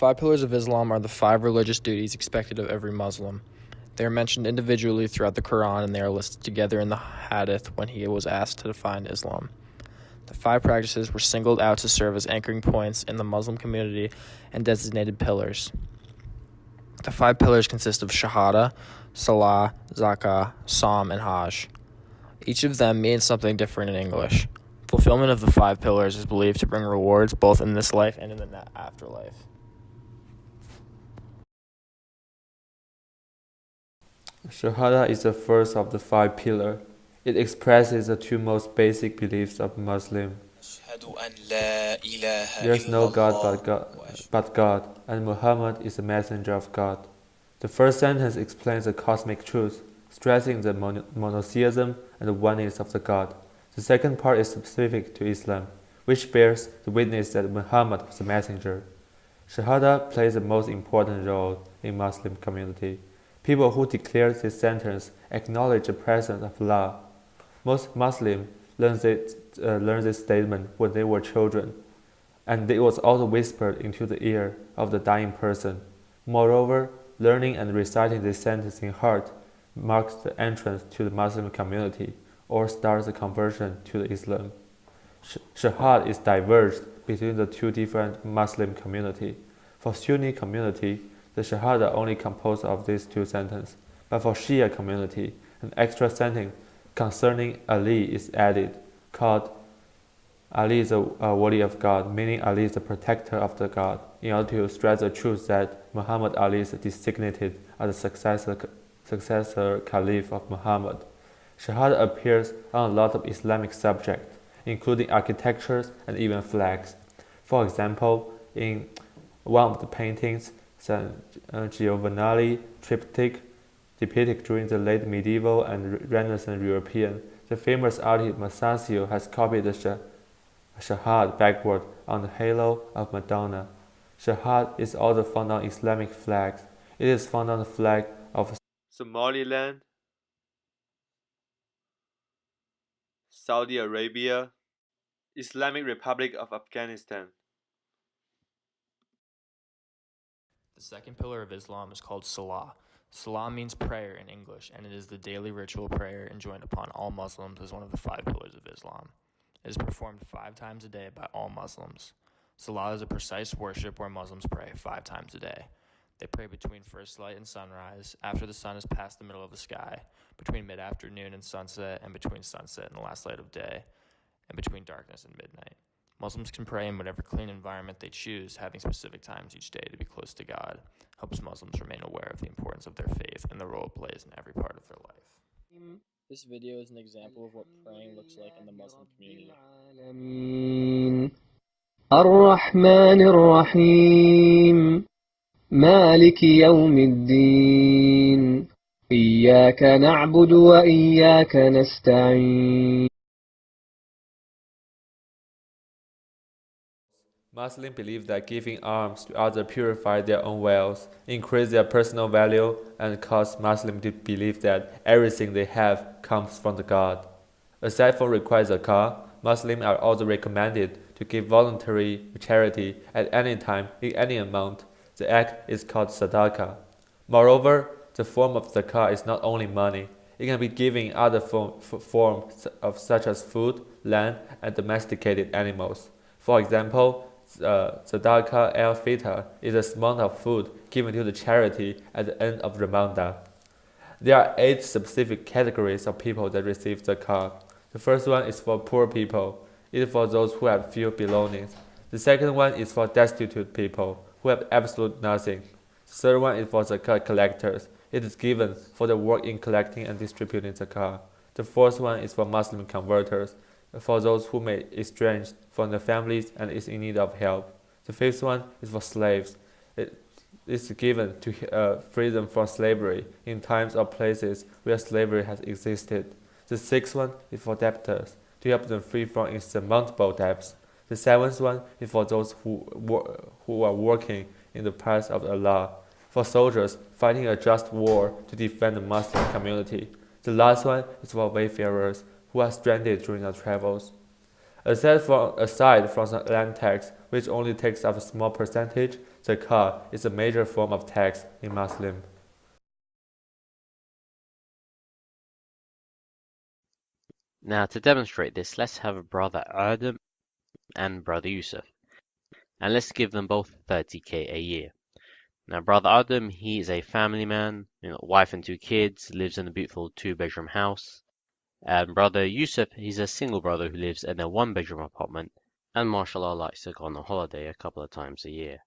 five pillars of Islam are the five religious duties expected of every Muslim. They are mentioned individually throughout the Quran, and they are listed together in the Hadith when he was asked to define Islam. The five practices were singled out to serve as anchoring points in the Muslim community and designated pillars. The five pillars consist of Shahada, Salah, Zakah, Psalm, and Hajj. Each of them means something different in English. Fulfillment of the five pillars is believed to bring rewards both in this life and in the afterlife. Shahada is the first of the five pillars. It expresses the two most basic beliefs of Muslim. There is no God but God, and Muhammad is the messenger of God. The first sentence explains the cosmic truth, stressing the monotheism and the oneness of the God. The second part is specific to Islam, which bears the witness that Muhammad was the messenger. Shahada plays the most important role in Muslim community. People who declare this sentence acknowledge the presence of Allah. Most Muslims learned this statement when they were children, and it was also whispered into the ear of the dying person. Moreover, learning and reciting this sentence in heart marks the entrance to the Muslim community or starts the conversion to Islam. Shahad is diverged between the two different Muslim communities. For Sunni community, the Shahada only composed of these two sentences, but for Shia community, an extra sentence concerning Ali is added, called Ali is a wali of God, meaning Ali is the protector of the God, in order to stress the truth that Muhammad Ali is designated as the successor caliph of Muhammad. Shahada appears on a lot of Islamic subjects, including architectures and even flags. For example, in one of the paintings, San Giovanni triptych depicted during the late medieval and Renaissance European, the famous artist Masaccio has copied the Shahad backward on the halo of Madonna. Shahad is also found on Islamic flags. It is found on the flag of Somaliland, Saudi Arabia, Islamic Republic of Afghanistan. The second pillar of Islam is called Salah. Salah means prayer in English, and it is the daily ritual prayer enjoined upon all Muslims as one of the five pillars of Islam. It is performed 5 times a day by all Muslims. Salah is a precise worship where Muslims pray 5 times a day. They pray between first light and sunrise, after the sun has passed the middle of the sky, between mid-afternoon and sunset, and between sunset and the last light of day, and between darkness and midnight. Muslims can pray in whatever clean environment they choose, having specific times each day to be close to God. Helps Muslims remain aware of the importance of their faith and the role it plays in every part of their life. This video is an example of what praying looks like in the Muslim community. الرحمن الرحيم مالك يوم الدين إياك نعبد وإياك نستعين. Muslims believe that giving alms to others purifies their own wealth, increase their personal value, and cause Muslims to believe that everything they have comes from the God. Aside from required zakah, Muslims are also recommended to give voluntary charity at any time in any amount. The act is called sadaqah. Moreover, the form of zakah is not only money. It can be given in other forms of such as food, land, and domesticated animals. For example, Sadaqah al-Fitr is a amount of food given to the charity at the end of Ramadan. There are 8 specific categories of people that receive zakah. The first one is for poor people. It is for those who have few belongings. The second one is for destitute people who have absolute nothing. The third one is for zakat collectors. It is given for the work in collecting and distributing zakah. The fourth one is for Muslim converters, for those who may estranged from their families and is in need of help. The fifth one is for slaves. It is given to free them from slavery in times or places where slavery has existed. The sixth one is for debtors, to help them free from insurmountable debts. The seventh one is for those who are working in the path of Allah, for soldiers fighting a just war to defend the Muslim community. The last one is for wayfarers who are stranded during their travels. Aside from the land tax, which only takes up a small percentage, Zakat is a major form of tax in Muslim. Now to demonstrate this, let's have brother Adam and brother Yusuf, and let's give them both 30k a year. Now brother Adam, he is a family man, wife and 2 kids, lives in a beautiful 2-bedroom house. And brother Yusuf, he's a single brother who lives in a 1-bedroom apartment, and mashallah likes to go on a holiday a couple of times a year.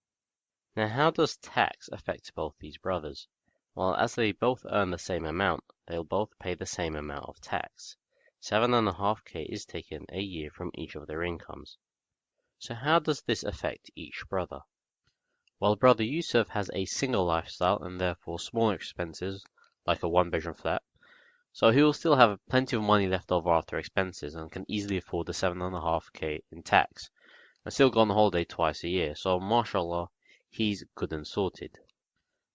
Now how does tax affect both these brothers? Well, as they both earn the same amount, they'll both pay the same amount of tax. 7.5k is taken a year from each of their incomes. So how does this affect each brother? Well, brother Yusuf has a single lifestyle and therefore smaller expenses, like a 1-bedroom flat, so he will still have plenty of money left over after expenses and can easily afford the 7.5k in tax, and still go on holiday twice a year, so mashallah, he's good and sorted.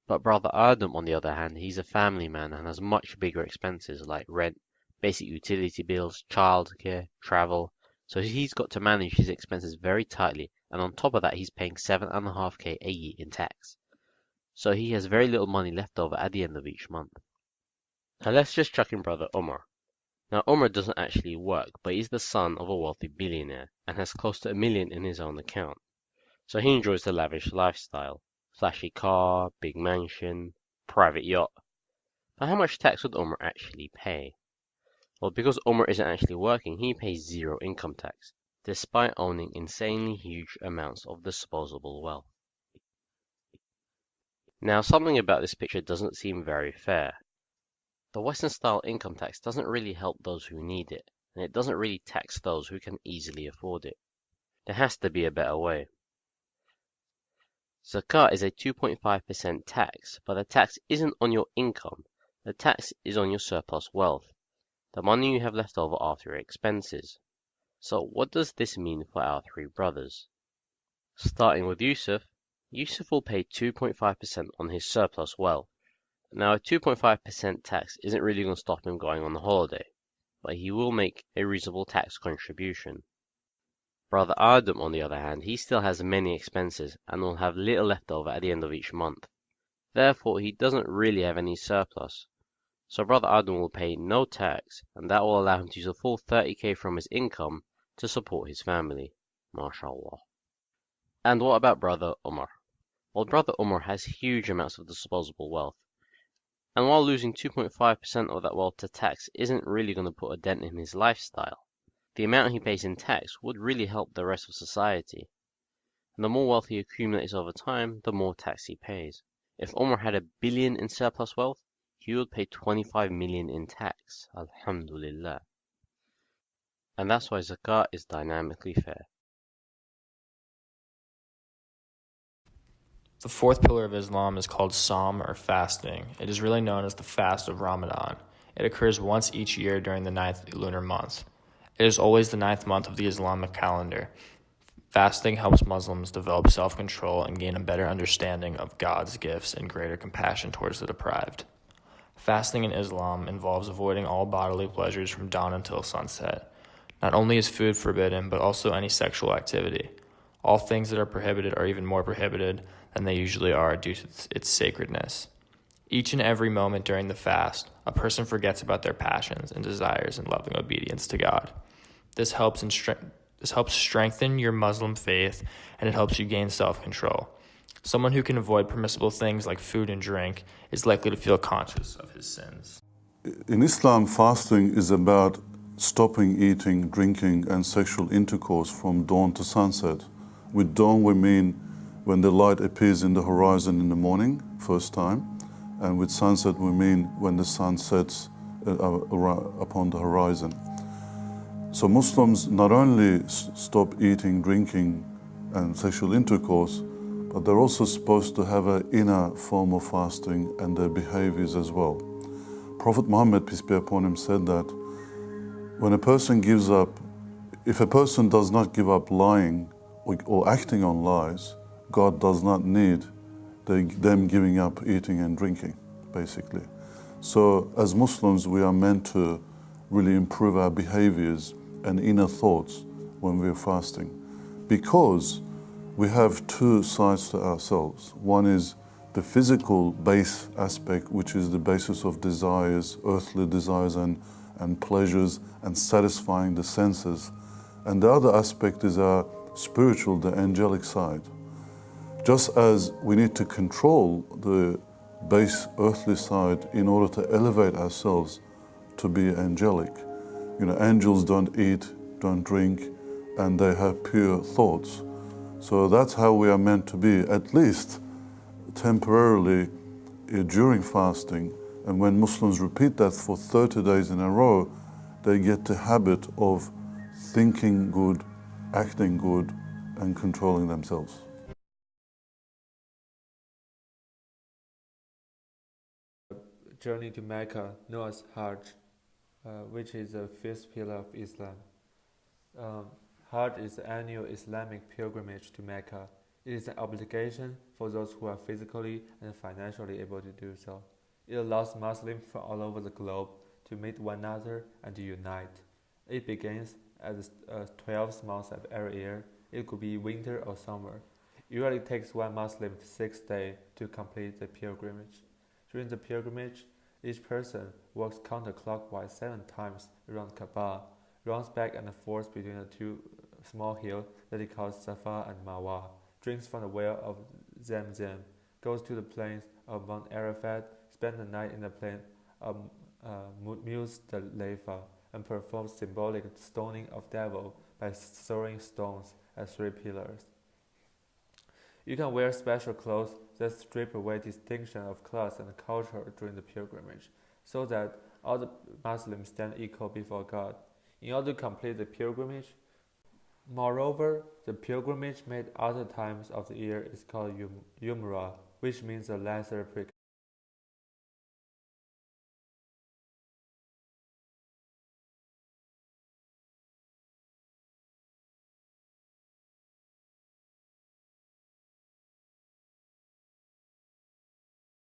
But brother Adam, on the other hand, he's a family man and has much bigger expenses like rent, basic utility bills, childcare, travel, so he's got to manage his expenses very tightly, and on top of that he's paying 7.5k a year in tax. So he has very little money left over at the end of each month. Now let's just chuck in brother Omar. Now Omar doesn't actually work, but he's the son of a wealthy billionaire and has close to $1 million in his own account. So he enjoys the lavish lifestyle, flashy car, big mansion, private yacht. But how much tax would Omar actually pay? Well, because Omar isn't actually working, he pays 0 income tax, despite owning insanely huge amounts of disposable wealth. Now, something about this picture doesn't seem very fair. The Western-style income tax doesn't really help those who need it, and it doesn't really tax those who can easily afford it. There has to be a better way. Zakat is a 2.5% tax, but the tax isn't on your income. The tax is on your surplus wealth, the money you have left over after your expenses. So what does this mean for our 3 brothers? Starting with Yusuf, Yusuf will pay 2.5% on his surplus wealth. Now a 2.5% tax isn't really going to stop him going on the holiday, but he will make a reasonable tax contribution. Brother Adam, on the other hand, he still has many expenses and will have little left over at the end of each month. Therefore, he doesn't really have any surplus. So brother Adam will pay no tax, and that will allow him to use a full 30k from his income to support his family. MashaAllah. And what about brother Umar? Well, brother Umar has huge amounts of disposable wealth. And while losing 2.5% of that wealth to tax isn't really going to put a dent in his lifestyle, the amount he pays in tax would really help the rest of society. And the more wealth he accumulates over time, the more tax he pays. If Umar had $1 billion in surplus wealth, he would pay 25 million in tax. Alhamdulillah. And that's why zakat is dynamically fair. The 4th pillar of Islam is called Sawm or fasting. It is really known as the fast of Ramadan. It occurs once each year during the 9th lunar month. It is always the 9th month of the Islamic calendar. Fasting helps Muslims develop self-control and gain a better understanding of God's gifts and greater compassion towards the deprived. Fasting in Islam involves avoiding all bodily pleasures from dawn until sunset. Not only is food forbidden, but also any sexual activity. All things that are prohibited are even more prohibited than they usually are due to its sacredness. Each and every moment during the fast, a person forgets about their passions and desires in loving obedience to God. This helps strengthen your Muslim faith, and it helps you gain self-control. Someone who can avoid permissible things like food and drink is likely to feel conscious of his sins. In Islam, fasting is about stopping eating, drinking, and sexual intercourse from dawn to sunset. With dawn, we mean when the light appears in the horizon in the morning, first time, and with sunset, we mean when the sun sets upon the horizon. So Muslims not only stop eating, drinking, and sexual intercourse, but they're also supposed to have an inner form of fasting and their behaviors as well. Prophet Muhammad, peace be upon him, said that when a person gives up, if a person does not give up lying or acting on lies, God does not need them giving up eating and drinking, basically. So as Muslims, we are meant to really improve our behaviors and inner thoughts when we're fasting. Because we have two sides to ourselves. One is the physical base aspect, which is the basis of desires, earthly desires and pleasures, and satisfying the senses. And the other aspect is our spiritual, the angelic side. Just as we need to control the base earthly side in order to elevate ourselves to be angelic. You know, angels don't eat, don't drink, and they have pure thoughts. So that's how we are meant to be, at least temporarily during fasting. And when Muslims repeat that for 30 days in a row, they get the habit of thinking good, acting good, and controlling themselves. Journey to Mecca, known as Hajj, which is the fifth pillar of Islam. Hajj is the annual Islamic pilgrimage to Mecca. It is an obligation for those who are physically and financially able to do so. It allows Muslims from all over the globe to meet one another and to unite. It begins at the 12th month of every year. It could be winter or summer. It usually takes one Muslim 6 days to complete the pilgrimage. During the pilgrimage, each person walks counterclockwise 7 times around Kaaba, runs back and forth between the two small hills that he calls Safa and Marwa, drinks from the well of Zamzam, goes to the plains of Mount Arafat, spends the night in the plain of Muzdalifah, and performs symbolic stoning of devil by throwing stones at 3 pillars. You can wear special clothes that strip away distinction of class and culture during the pilgrimage, so that all the Muslims stand equal before God. In order to complete the pilgrimage, moreover, the pilgrimage made other times of the year is called Umrah, which means a lesser